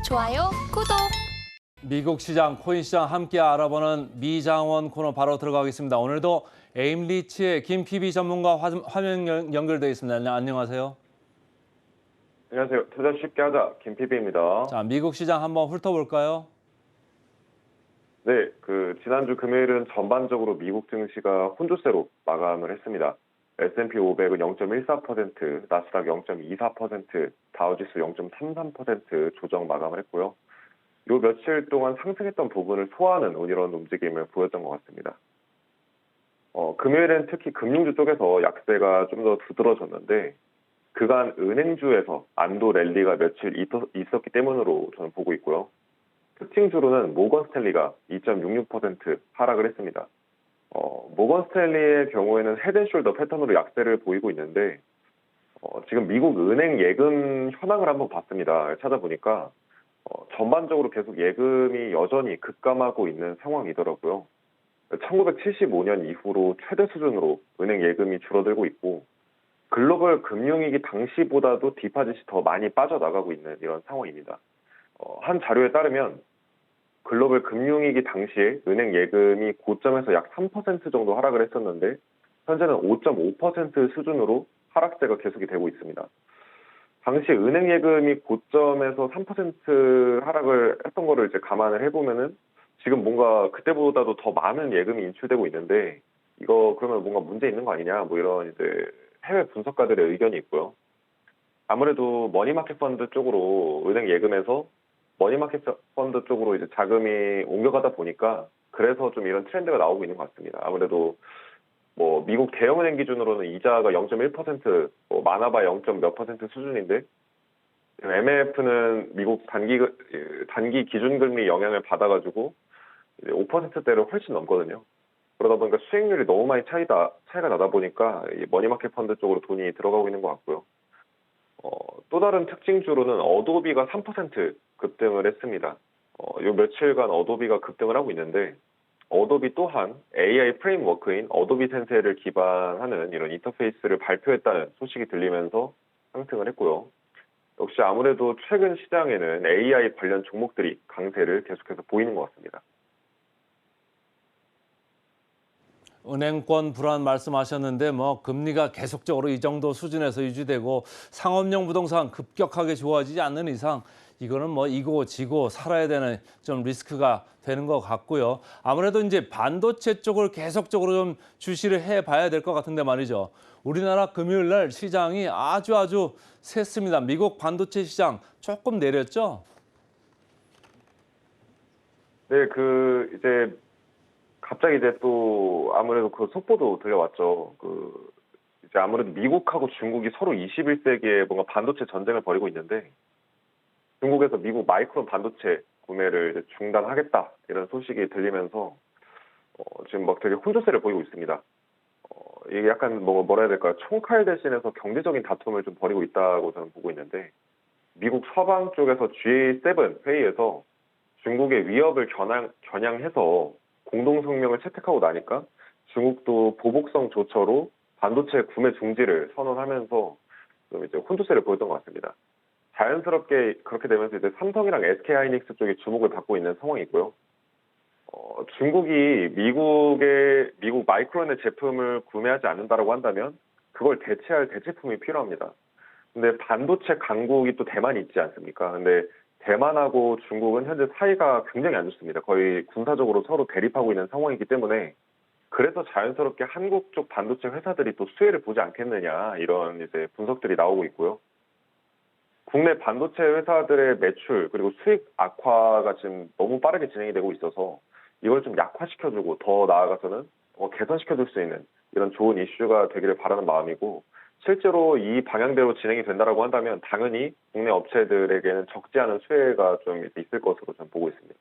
좋아요, 구독. 미국 시장, 코인 시장 함께 알아보는 미장원 코너 바로 들어가겠습니다. 오늘도 에임리치의 김 PB 전문가 화면 연결되어 있습니다. 안녕하세요. 안녕하세요. 투자 쉽게 하자 김 PB입니다. 자, 미국 시장 한번 훑어볼까요? 네, 지난주 금요일은 전반적으로 미국 증시가 혼조세로 마감을 했습니다. S&P 500은 0.14%, 나스닥 0.24%, 다우지수 0.33% 조정 마감을 했고요. 요 며칠 동안 상승했던 부분을 소화하는 이런 움직임을 보였던 것 같습니다. 금요일엔 특히 금융주 쪽에서 약세가 좀 더 두드러졌는데 그간 은행주에서 안도 랠리가 며칠 있었기 때문으로 저는 보고 있고요. 특징주로는 모건 스탠리가 2.66% 하락을 했습니다. 모건 스탠리의 경우에는 헤드앤숄더 패턴으로 약세를 보이고 있는데 지금 미국 은행 예금 현황을 한번 봤습니다. 찾아보니까 전반적으로 계속 예금이 여전히 급감하고 있는 상황이더라고요. 1975년 이후로 최대 수준으로 은행 예금이 줄어들고 있고 글로벌 금융위기 당시보다도 디파짓이 더 많이 빠져나가고 있는 이런 상황입니다. 한 자료에 따르면 글로벌 금융위기 당시에 은행 예금이 고점에서 약 3% 정도 하락을 했었는데 현재는 5.5% 수준으로 하락세가 계속이 되고 있습니다. 당시 은행 예금이 고점에서 3% 하락을 했던 거를 이제 감안을 해보면은 지금 뭔가 그때보다도 더 많은 예금이 인출되고 있는데 이거 그러면 뭔가 문제 있는 거 아니냐 뭐 이런 이제 해외 분석가들의 의견이 있고요. 아무래도 머니마켓 펀드 쪽으로 은행 예금에서 머니마켓 펀드 쪽으로 이제 자금이 옮겨가다 보니까 그래서 좀 이런 트렌드가 나오고 있는 것 같습니다. 아무래도 뭐 미국 대형은행 기준으로는 이자가 0.1%, 많아봐야 0. 몇 % 수준인데 MLF는 미국 단기 기준금리 영향을 받아가지고 5%대로 훨씬 넘거든요. 그러다 보니까 수익률이 너무 많이 차이가 나다 보니까 이 머니마켓 펀드 쪽으로 돈이 들어가고 있는 것 같고요. 또 다른 특징주로는 어도비가 3% 급등을 했습니다. 요 며칠간 어도비가 급등을 하고 있는데 어도비 또한 AI 프레임워크인 어도비 센세를 기반하는 이런 인터페이스를 발표했다는 소식이 들리면서 상승을 했고요. 역시 아무래도 최근 시장에는 AI 관련 종목들이 강세를 계속해서 보이는 것 같습니다. 은행권 불안 말씀하셨는데 뭐 금리가 계속적으로 이 정도 수준에서 유지되고 상업용 부동산 급격하게 좋아지지 않는 이상 이거는 뭐 이고 지고 살아야 되는 좀 리스크가 되는 것 같고요. 아무래도 이제 반도체 쪽을 계속적으로 좀 주시를 해봐야 될 것 같은데 말이죠. 우리나라 금요일 날 시장이 아주 셌습니다. 미국 반도체 시장 조금 내렸죠? 네, 이제 갑자기 이제 또 아무래도 그 속보도 들려왔죠. 이제 아무래도 미국하고 중국이 서로 21세기에 뭔가 반도체 전쟁을 벌이고 있는데 중국에서 미국 마이크론 반도체 구매를 이제 중단하겠다 이런 소식이 들리면서 지금 막 되게 혼조세를 보이고 있습니다. 이게 약간 뭐라 해야 될까요? 총칼 대신해서 경제적인 다툼을 좀 벌이고 있다고 저는 보고 있는데 미국 서방 쪽에서 G7 회의에서 중국의 위협을 겨냥해서 공동성명을 채택하고 나니까 중국도 보복성 조처로 반도체 구매 중지를 선언하면서 좀 이제 혼조세를 보였던 것 같습니다. 자연스럽게 그렇게 되면서 이제 삼성이랑 SK하이닉스 쪽이 주목을 받고 있는 상황이고요. 중국이 미국 마이크론의 제품을 구매하지 않는다라고 한다면 그걸 대체할 대체품이 필요합니다. 근데 반도체 강국이 또 대만이 있지 않습니까? 근데 대만하고 중국은 현재 사이가 굉장히 안 좋습니다. 거의 군사적으로 서로 대립하고 있는 상황이기 때문에 그래서 자연스럽게 한국 쪽 반도체 회사들이 또 수혜를 보지 않겠느냐 이런 이제 분석들이 나오고 있고요. 국내 반도체 회사들의 매출 그리고 수익 악화가 지금 너무 빠르게 진행이 되고 있어서 이걸 좀 약화시켜주고 더 나아가서는 개선시켜줄 수 있는 이런 좋은 이슈가 되기를 바라는 마음이고 실제로 이 방향대로 진행이 된다라고 한다면 당연히 국내 업체들에게는 적지 않은 수혜가 좀 있을 것으로 저는 보고 있습니다.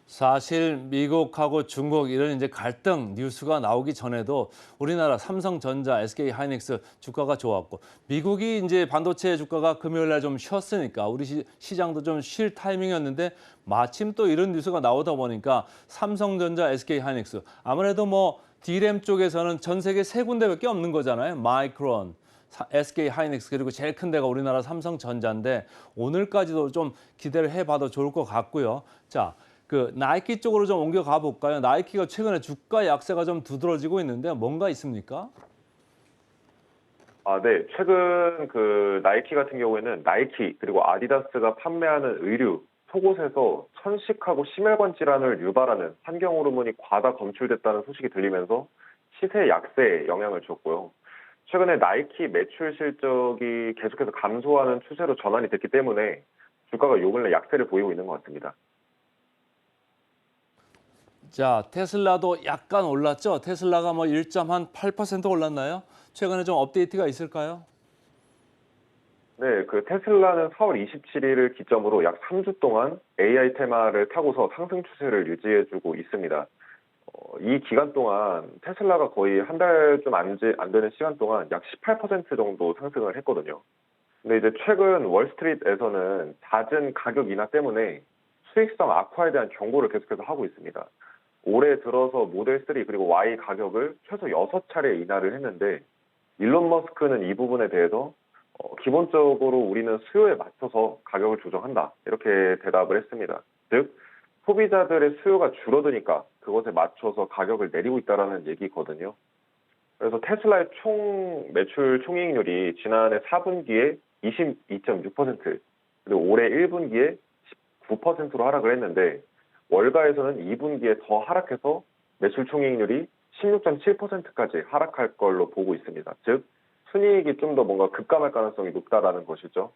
사실 미국하고 중국 이런 이제 갈등 뉴스가 나오기 전에도 우리나라 삼성전자, SK하이닉스 주가가 좋았고 미국이 이제 반도체 주가가 금요일 날 좀 쉬었으니까 우리 시장도 좀 쉴 타이밍이었는데 마침 또 이런 뉴스가 나오다 보니까 삼성전자, SK하이닉스 아무래도 뭐 D램 쪽에서는 전 세계 세 군데밖에 없는 거잖아요. 마이크론, SK 하이닉스 그리고 제일 큰 데가 우리나라 삼성전자인데 오늘까지도 좀 기대를 해봐도 좋을 것 같고요. 자, 그 나이키 쪽으로 좀 옮겨가 볼까요? 나이키가 최근에 주가 약세가 좀 두드러지고 있는데 뭔가 있습니까? 아, 네. 최근 그 나이키 같은 경우에는 나이키 그리고 아디다스가 판매하는 의류, 속옷에서 천식하고 심혈관 질환을 유발하는 환경 호르몬이 과다 검출됐다는 소식이 들리면서 시세 약세에 영향을 줬고요. 최근에 나이키 매출 실적이 계속해서 감소하는 추세로 전환이 됐기 때문에 주가가 요 근래 약세를 보이고 있는 것 같습니다. 자, 테슬라도 약간 올랐죠? 테슬라가 뭐 1.8% 올랐나요? 최근에 좀 업데이트가 있을까요? 네, 그 테슬라는 4월 27일을 기점으로 약 3주 동안 AI 테마를 타고서 상승 추세를 유지해주고 있습니다. 이 기간 동안 테슬라가 거의 한 달 좀 안 되는 시간 동안 약 18% 정도 상승을 했거든요. 근데 이제 최근 월스트리트에서는 잦은 가격 인하 때문에 수익성 악화에 대한 경고를 계속해서 하고 있습니다. 올해 들어서 모델 3 그리고 Y 가격을 최소 6차례 인하를 했는데 일론 머스크는 이 부분에 대해서 기본적으로 우리는 수요에 맞춰서 가격을 조정한다. 이렇게 대답을 했습니다. 즉, 소비자들의 수요가 줄어드니까 그것에 맞춰서 가격을 내리고 있다는 얘기거든요. 그래서 테슬라의 총 매출 총이익률이 지난해 4분기에 22.6%, 그리고 올해 1분기에 19%로 하락을 했는데 월가에서는 2분기에 더 하락해서 매출 총이익률이 16.7%까지 하락할 걸로 보고 있습니다. 즉, 순이익이 좀 더 뭔가 급감할 가능성이 높다라는 것이죠.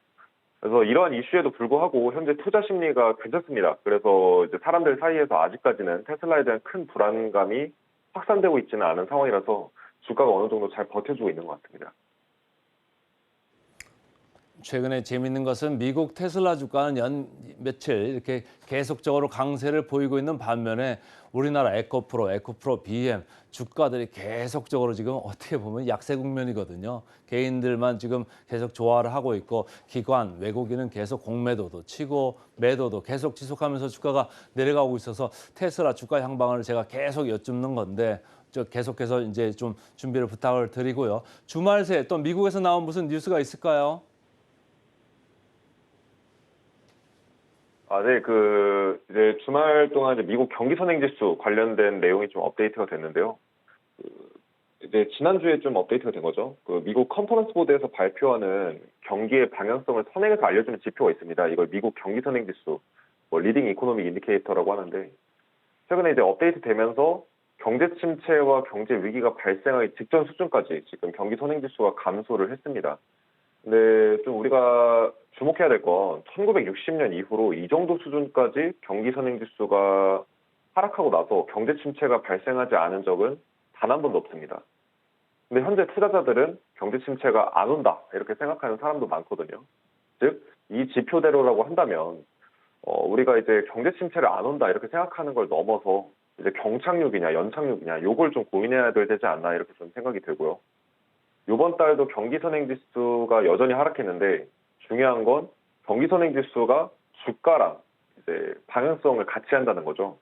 그래서 이러한 이슈에도 불구하고 현재 투자 심리가 괜찮습니다. 그래서 이제 사람들 사이에서 아직까지는 테슬라에 대한 큰 불안감이 확산되고 있지는 않은 상황이라서 주가가 어느 정도 잘 버텨주고 있는 것 같습니다. 최근에 재밌는 것은 미국 테슬라 주가는 연 며칠 이렇게 계속적으로 강세를 보이고 있는 반면에 우리나라 에코프로, BM 주가들이 계속적으로 지금 어떻게 보면 약세 국면이거든요. 개인들만 지금 계속 조화를 하고 있고 기관, 외국인은 계속 공매도도 치고 매도도 계속 지속하면서 주가가 내려가고 있어서 테슬라 주가 향방을 제가 계속 여쭙는 건데 저 계속해서 이제 좀 준비를 부탁을 드리고요. 주말 새 또 미국에서 나온 무슨 뉴스가 있을까요? 아, 네, 이제 주말 동안 이제 미국 경기 선행지수 관련된 내용이 좀 업데이트가 됐는데요. 이제 지난주에 좀 업데이트가 된 거죠. 그 미국 컨퍼런스 보드에서 발표하는 경기의 방향성을 선행해서 알려주는 지표가 있습니다. 이걸 미국 경기 선행지수, 뭐 리딩 이코노믹 인디케이터라고 하는데 최근에 이제 업데이트 되면서 경제 침체와 경제 위기가 발생하기 직전 수준까지 지금 경기 선행지수가 감소를 했습니다. 근데 좀 우리가 주목해야 될 건 1960년 이후로 이 정도 수준까지 경기 선행지수가 하락하고 나서 경제 침체가 발생하지 않은 적은 단 한 번도 없습니다. 근데 현재 투자자들은 경제 침체가 안 온다 이렇게 생각하는 사람도 많거든요. 즉, 이 지표대로라고 한다면 우리가 이제 경제 침체를 안 온다 이렇게 생각하는 걸 넘어서 이제 경착륙이냐 연착륙이냐 요걸 좀 고민해야 되지 않나 이렇게 좀 생각이 들고요. 이번 달도 경기 선행지수가 여전히 하락했는데 중요한 건 경기 선행지수가 주가랑 이제 방향성을 같이 한다는 거죠.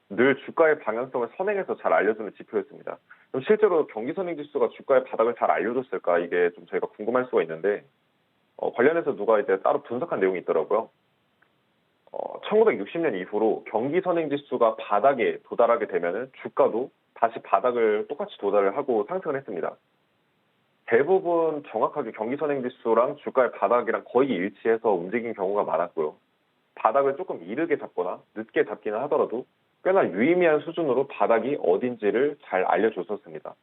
늘 주가의 방향성을 선행해서 잘 알려주는 지표였습니다. 그럼 실제로 경기 선행지수가 주가의 바닥을 잘 알려줬을까 이게 좀 저희가 궁금할 수가 있는데 관련해서 누가 이제 따로 분석한 내용이 있더라고요. 1960년 이후로 경기 선행지수가 바닥에 도달하게 되면은 주가도 다시 바닥을 똑같이 도달을 하고 상승을 했습니다. 대부분 정확하게 경기 선행지수랑 주가의 바닥이랑 거의 일치해서 움직인 경우가 많았고요. 바닥을 조금 이르게 잡거나 늦게 잡기는 하더라도 꽤나 유의미한 수준으로 바닥이 어딘지를 잘 알려줬었습니다.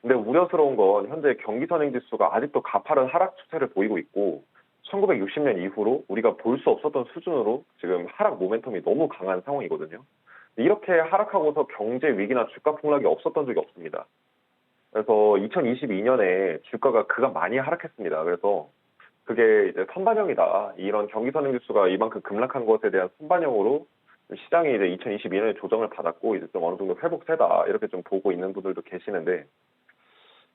근데 우려스러운 건 현재 경기 선행지수가 아직도 가파른 하락 추세를 보이고 있고 1960년 이후로 우리가 볼 수 없었던 수준으로 지금 하락 모멘텀이 너무 강한 상황이거든요. 이렇게 하락하고서 경제 위기나 주가 폭락이 없었던 적이 없습니다. 그래서 2022년에 주가가 그간 많이 하락했습니다. 그래서 그게 이제 선반영이다. 이런 경기 선행지수가 이만큼 급락한 것에 대한 선반영으로 시장이 이제 2022년에 조정을 받았고 이제 좀 어느 정도 회복세다 이렇게 좀 보고 있는 분들도 계시는데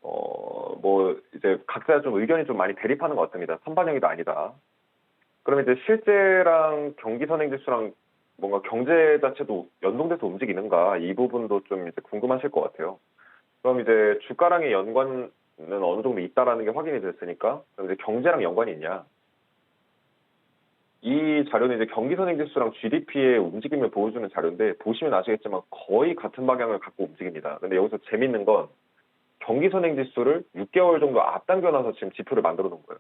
뭐 이제 각자 좀 의견이 좀 많이 대립하는 것 같습니다. 선반영이다 아니다. 그러면 이제 실제랑 경기 선행지수랑 뭔가 경제 자체도 연동돼서 움직이는가 이 부분도 좀 이제 궁금하실 것 같아요. 그럼 이제 주가랑의 연관 어느 정도 있다라는 게 확인이 됐으니까 그럼 이제 경제랑 연관이 있냐? 이 자료는 이제 경기선행지수랑 GDP의 움직임을 보여주는 자료인데 보시면 아시겠지만 거의 같은 방향을 갖고 움직입니다. 근데 여기서 재밌는 건 경기선행지수를 6개월 정도 앞당겨놔서 지금 지표를 만들어 놓은 거예요.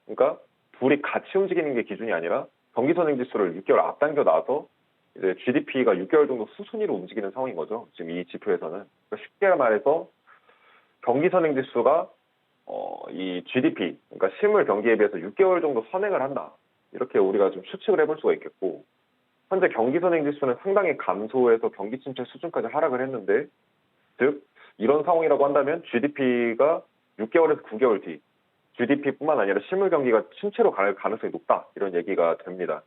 그러니까 둘이 같이 움직이는 게 기준이 아니라 경기선행지수를 6개월 앞당겨 놔서 이제 GDP가 6개월 정도 수순위로 움직이는 상황인 거죠. 지금 이 지표에서는. 그러니까 쉽게 말해서 경기선행지수가 이 GDP, 그러니까 실물 경기에 비해서 6개월 정도 선행을 한다. 이렇게 우리가 좀 추측을 해볼 수가 있겠고, 현재 경기선행지수는 상당히 감소해서 경기 침체 수준까지 하락을 했는데, 즉 이런 상황이라고 한다면 GDP가 6개월에서 9개월 뒤 GDP뿐만 아니라 실물 경기가 침체로 갈 가능성이 높다. 이런 얘기가 됩니다.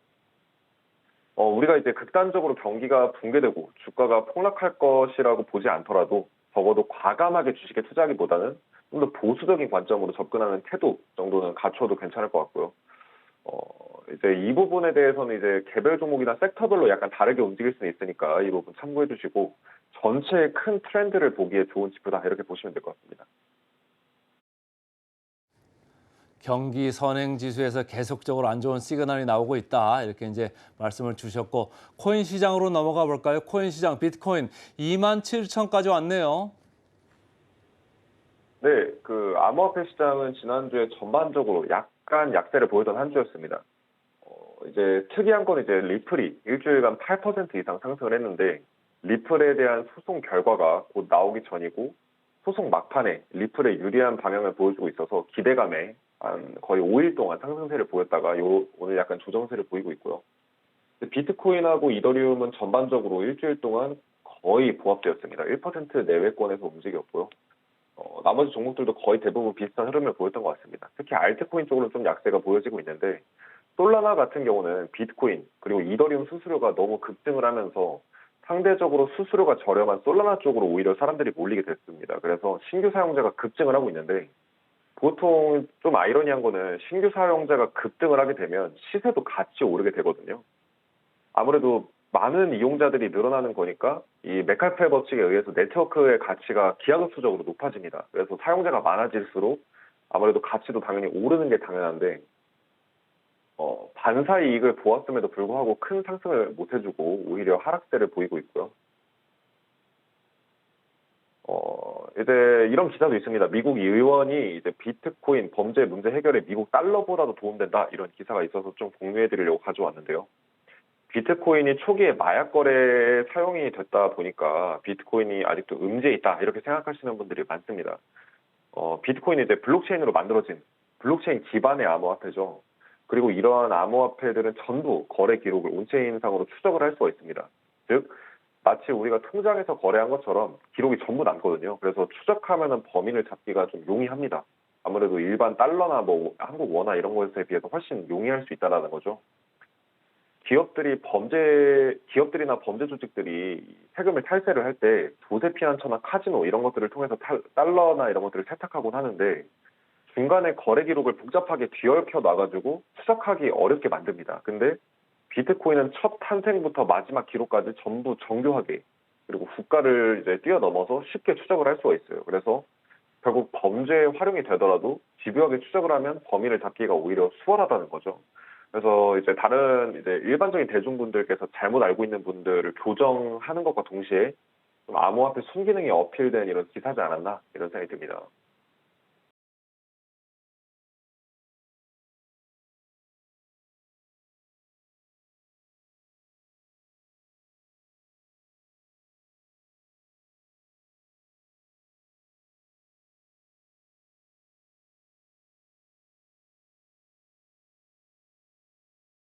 우리가 이제 극단적으로 경기가 붕괴되고 주가가 폭락할 것이라고 보지 않더라도 적어도 과감하게 주식에 투자하기보다는 좀 더 보수적인 관점으로 접근하는 태도 정도는 갖춰도 괜찮을 것 같고요. 이제 이 부분에 대해서는 이제 개별 종목이나 섹터별로 약간 다르게 움직일 수는 있으니까 이 부분 참고해 주시고 전체의 큰 트렌드를 보기에 좋은 지표다 이렇게 보시면 될 것 같습니다. 경기 선행 지수에서 계속적으로 안 좋은 시그널이 나오고 있다. 이렇게 이제 말씀을 주셨고 코인 시장으로 넘어가 볼까요? 코인 시장 비트코인 27,000까지 왔네요. 네, 그 암호화폐 시장은 지난주에 전반적으로 약간 약세를 보이던 한 주였습니다. 이제 특이한 건 이제 리플이 일주일간 8% 이상 상승을 했는데 리플에 대한 소송 결과가 곧 나오기 전이고 소송 막판에 리플에 유리한 방향을 보여주고 있어서 기대감에 한 거의 5일 동안 상승세를 보였다가 오늘 약간 조정세를 보이고 있고요. 비트코인하고 이더리움은 전반적으로 일주일 동안 거의 보합되었습니다. 1% 내외권에서 움직였고요. 나머지 종목들도 거의 대부분 비슷한 흐름을 보였던 것 같습니다. 특히 알트코인 쪽으로 좀 약세가 보여지고 있는데 솔라나 같은 경우는 비트코인 그리고 이더리움 수수료가 너무 급등을 하면서 상대적으로 수수료가 저렴한 솔라나 쪽으로 오히려 사람들이 몰리게 됐습니다. 그래서 신규 사용자가 급증을 하고 있는데 보통 좀 아이러니한 거는 신규 사용자가 급등을 하게 되면 시세도 같이 오르게 되거든요. 아무래도 많은 이용자들이 늘어나는 거니까 이 맥칼페 법칙에 의해서 네트워크의 가치가 기하급수적으로 높아집니다. 그래서 사용자가 많아질수록 아무래도 가치도 당연히 오르는 게 당연한데 반사 이익을 보았음에도 불구하고 큰 상승을 못 해주고 오히려 하락세를 보이고 있고요. 이제 이런 기사도 있습니다. 미국 의원이 이제 비트코인 범죄 문제 해결에 미국 달러보다도 도움된다 이런 기사가 있어서 좀 공유해드리려고 가져왔는데요. 비트코인이 초기에 마약 거래에 사용이 됐다 보니까 비트코인이 아직도 음지에 있다 이렇게 생각하시는 분들이 많습니다. 비트코인이 이제 블록체인으로 만들어진 블록체인 기반의 암호화폐죠. 그리고 이러한 암호화폐들은 전부 거래 기록을 온체인상으로 추적을 할 수가 있습니다. 즉 마치 우리가 통장에서 거래한 것처럼 기록이 전부 남거든요. 그래서 추적하면은 범인을 잡기가 좀 용이합니다. 아무래도 일반 달러나 뭐 한국 원화 이런 것에 비해서 훨씬 용이할 수 있다라는 거죠. 기업들이나 범죄 조직들이 세금을 탈세를 할 때 조세 피난처나 카지노 이런 것들을 통해서 달러나 이런 것들을 세탁하곤 하는데 중간에 거래 기록을 복잡하게 뒤얽혀 놔가지고 추적하기 어렵게 만듭니다. 근데 비트코인은 첫 탄생부터 마지막 기록까지 전부 정교하게 그리고 국가를 이제 뛰어넘어서 쉽게 추적을 할 수가 있어요. 그래서 결국 범죄에 활용이 되더라도 집요하게 추적을 하면 범인을 잡기가 오히려 수월하다는 거죠. 그래서 이제 다른 이제 일반적인 대중분들께서 잘못 알고 있는 분들을 교정하는 것과 동시에 좀 암호화폐 순기능이 어필된 이런 기사지 않았나 이런 생각이 듭니다.